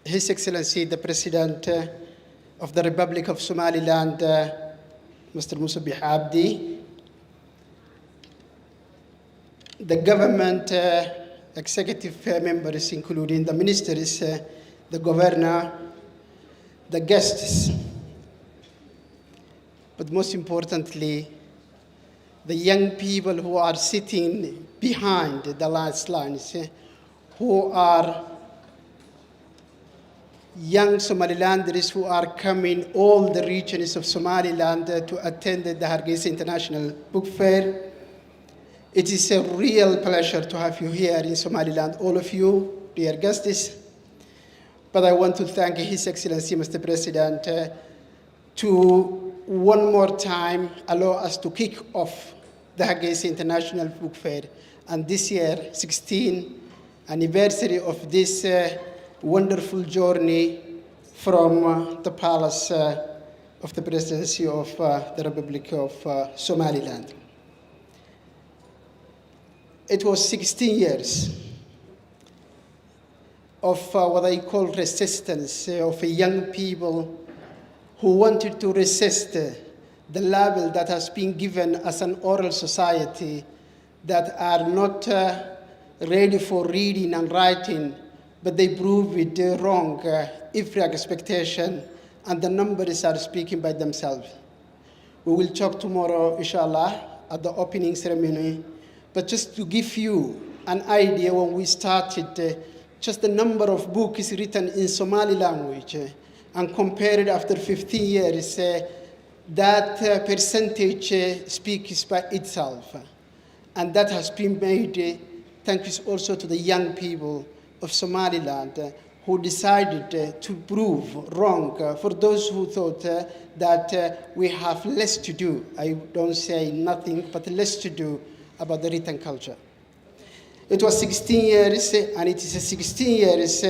His Excellency, the President of the Republic of Somaliland, Mr. Musa Abdi, the government executive members, including the ministers, the governor, the guests, but most importantly, the young people who are sitting behind the last lines, who are young Somalilanders who are coming all the regions of Somaliland to attend the Hargeisa International Book Fair. It is a real pleasure to have you here in Somaliland, all of you, dear guests. But I want to thank His Excellency, Mr. President, to one more time allow us to kick off the Hargeisa International Book Fair. And this year, 16th anniversary of this wonderful journey from the palace of the presidency of the Republic of Somaliland. It was 16 years of what I call resistance of young people who wanted to resist the label that has been given as an oral society that are not ready for reading and writing, but they prove it wrong, every expectation, and the numbers are speaking by themselves. We will talk tomorrow, inshallah, at the opening ceremony, but just to give you an idea, when we started, just the number of books written in Somali language, and compared after 15 years, that percentage speaks by itself. And that has been made thanks also to the young people of Somaliland who decided to prove wrong for those who thought that we have less to do. I don't say nothing, but less to do about the written culture. It was 16 years, and it is 16 years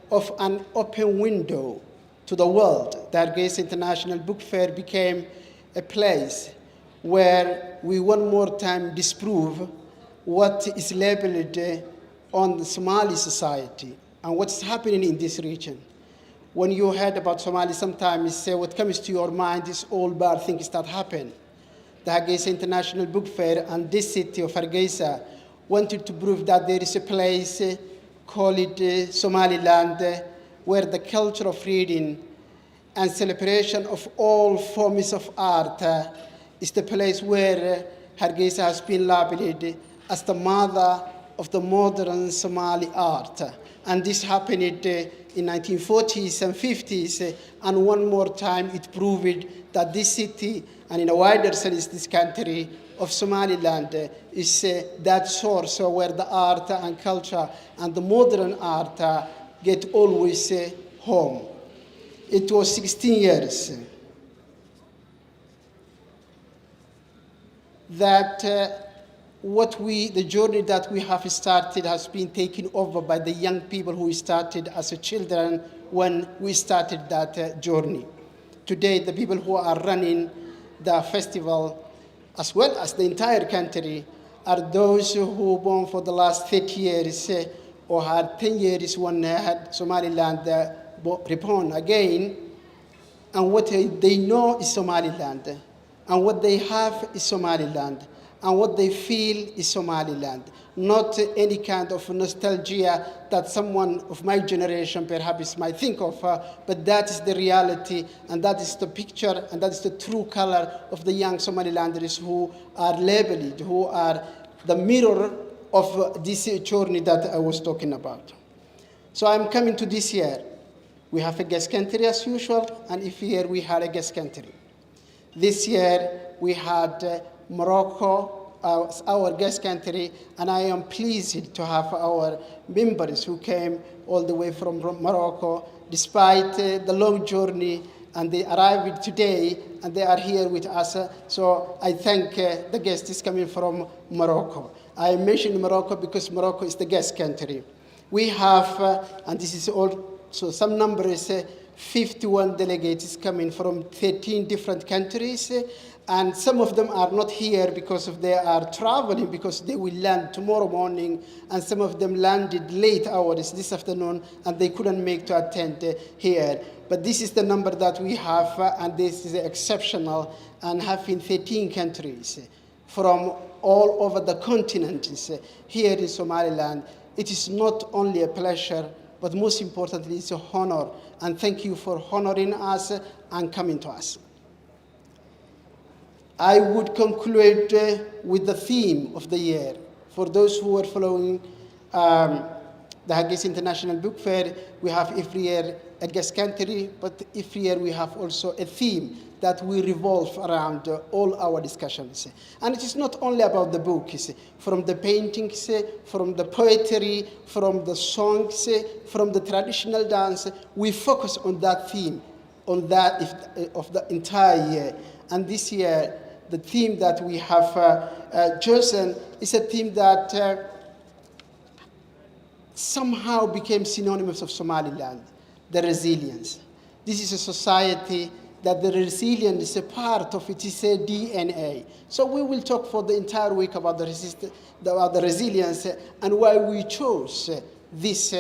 of an open window to the world. The Hargeisa International Book Fair became a place where we one more time disprove what is labeled on the Somali society and what's happening in this region. When you heard about Somali, sometimes what comes to your mind is all bad things that happen. The Hargeisa International Book Fair and this city of Hargeisa wanted to prove that there is a place called Somaliland where the culture of reading and celebration of all forms of art is the place where Hargeisa has been labeled as the mother of the modern Somali art. And this happened in 1940s and 50s, and one more time it proved that this city, and in a wider sense this country of Somaliland, is that source where the art and culture and the modern art get always home. It was 16 years that the journey that we have started has been taken over by the young people who started as children when we started that journey. Today, the people who are running the festival, as well as the entire country, are those who born for the last 30 years or had 10 years when had Somaliland reborn again, and what they know is Somaliland, and what they have is Somaliland, and what they feel is Somaliland, not any kind of nostalgia that someone of my generation perhaps might think of, but that is the reality, and that is the picture, and that is the true color of the young Somalilanders who are labeled, who are the mirror of this journey that I was talking about. So I'm coming to this year. We have a guest country as usual, and if here we had a guest country. This year we had Morocco as our guest country, and I am pleased to have our members who came all the way from Morocco, despite the long journey, and they arrived today, and they are here with us. So I thank the guests coming from Morocco. I mentioned Morocco because Morocco is the guest country. We have, and this is all so some numbers, 51 delegates coming from 13 different countries, and some of them are not here because of they are traveling, because they will land tomorrow morning, and some of them landed late hours this afternoon, and they couldn't make to attend here. But this is the number that we have, and this is exceptional, and having 13 countries from all over the continent here in Somaliland. It is not only a pleasure, but most importantly, it's an honor. And thank you for honoring us and coming to us. I would conclude with the theme of the year. For those who are following the Hargeisa International Book Fair, we have every year a guest country, but every year we have also a theme that we revolve around all our discussions. And it is not only about the books, from the paintings, from the poetry, from the songs, from the traditional dance, we focus on that theme, on that of the entire year. And this year, the theme that we have chosen is a theme that somehow became synonymous of Somaliland, the resilience. This is a society that the resilience is a part of its DNA. So we will talk for the entire week about the resilience and why we chose this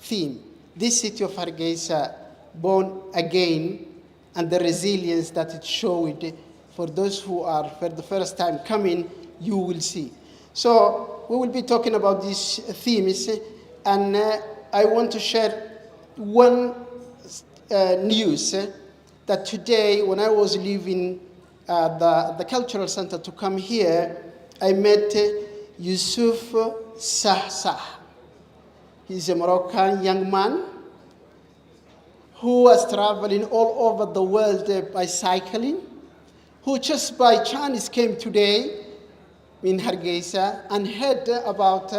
theme. This city of Hargeisa, born again, and the resilience that it showed. For those who are for the first time coming, you will see. So we will be talking about these themes, and I want to share one news that today, when I was leaving the cultural center to come here, I met Yusuf Sah. He's a Moroccan young man who was traveling all over the world by cycling, who just by chance came today in Hargeisa and heard about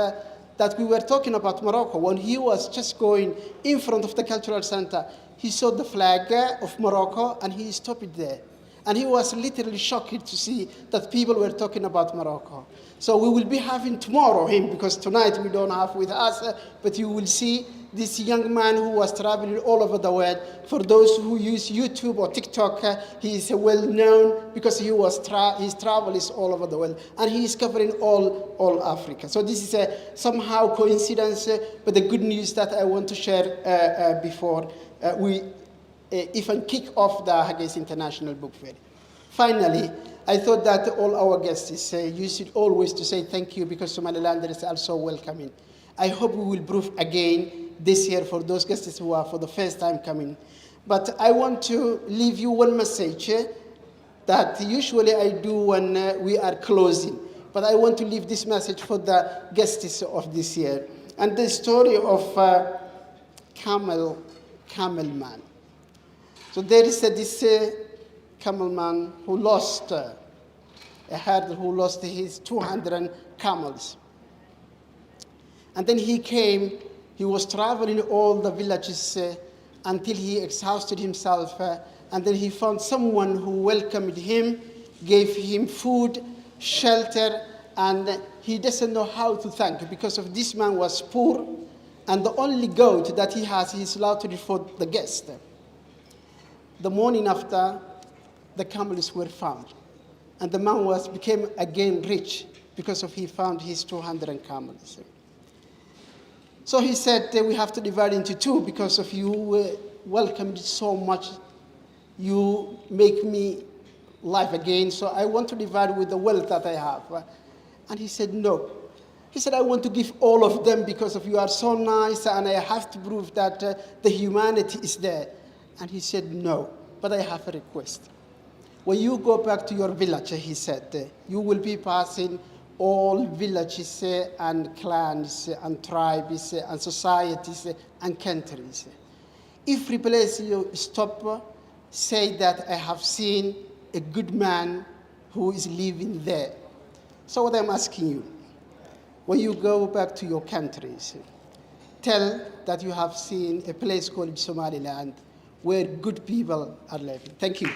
that we were talking about Morocco. When he was just going in front of the cultural center, he saw the flag of Morocco and he stopped there. And he was literally shocked to see that people were talking about Morocco. So we will be having tomorrow him, because tonight we don't have with us, but you will see this young man who was traveling all over the world. For those who use YouTube or TikTok, he is well known because his travel is all over the world, and he is covering all Africa. So this is somehow coincidence, but the good news that I want to share before we even kick off the Hargeisa International Book Fair. Finally, I thought that all our guests you should always to say thank you, because Somalilanders are also welcoming. I hope we will prove again this year for those guests who are for the first time coming. But I want to leave you one message that usually I do when we are closing. But I want to leave this message for the guests of this year. And the story of Camel Man. So there is this camel man who lost, a herder who lost his 200 camels. And then he was traveling all the villages until he exhausted himself. And then he found someone who welcomed him, gave him food, shelter, and he doesn't know how to thank, because of this man was poor, and the only goat that he has, he slaughtered for the guest. The morning after, the camels were found, and the man became again rich because of he found his 200 camels. So he said, we have to divide into two, because of you welcomed so much, you make me live again, so I want to divide with the wealth that I have. And he said, no. He said, I want to give all of them because of you are so nice, and I have to prove that the humanity is there. And he said, no, but I have a request. When you go back to your village, he said, you will be passing all villages and clans and tribes and societies and countries. Every place you stop, say that I have seen a good man who is living there. So what I'm asking you, when you go back to your countries, tell that you have seen a place called Somaliland where good people are living. Thank you.